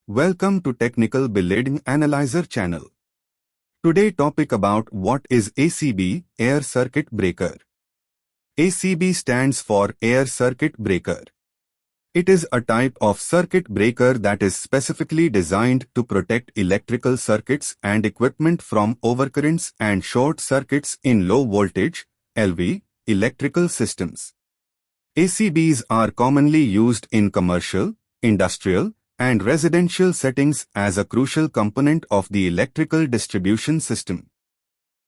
Welcome to Technical Building Analyzer channel. Today topic about what is ACB, Air Circuit Breaker. ACB stands for Air Circuit Breaker. It is a type of circuit breaker that is specifically designed to protect electrical circuits and equipment from overcurrents and short circuits in low voltage (LV) electrical systems. ACBs are commonly used in commercial, industrial, and residential settings as a crucial component of the electrical distribution system.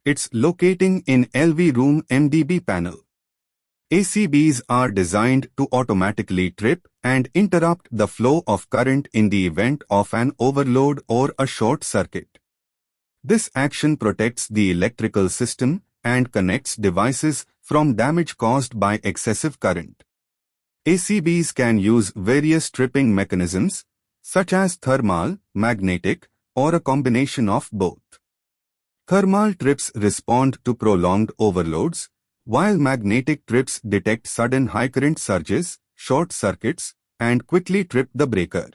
Its locating in LV room MDB panel. ACBs are designed to automatically trip and interrupt the flow of current in the event of an overload or a short circuit. This action protects the electrical system and connects devices from damage caused by excessive current. ACBs can use various tripping mechanisms, such as thermal, magnetic, or a combination of both. Thermal trips respond to prolonged overloads, while magnetic trips detect sudden high current surges, short circuits, and quickly trip the breaker.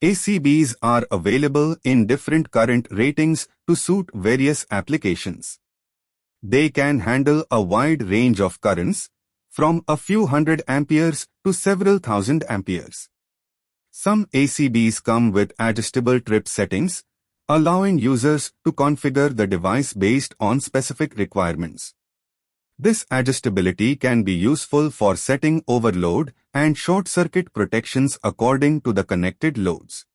ACBs are available in different current ratings to suit various applications. They can handle a wide range of currents, from a few hundred amperes to several thousand amperes. Some ACBs come with adjustable trip settings, allowing users to configure the device based on specific requirements. This adjustability can be useful for setting overload and short circuit protections according to the connected loads.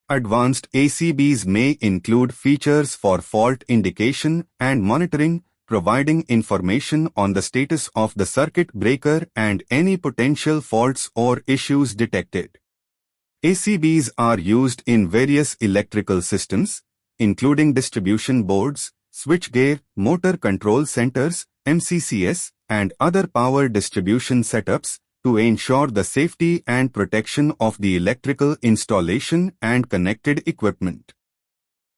Advanced ACBs may include features for fault indication and monitoring, providing information on the status of the circuit breaker and any potential faults or issues detected. ACBs are used in various electrical systems, including distribution boards, switchgear, motor control centers, MCCS, and other power distribution setups to ensure the safety and protection of the electrical installation and connected equipment.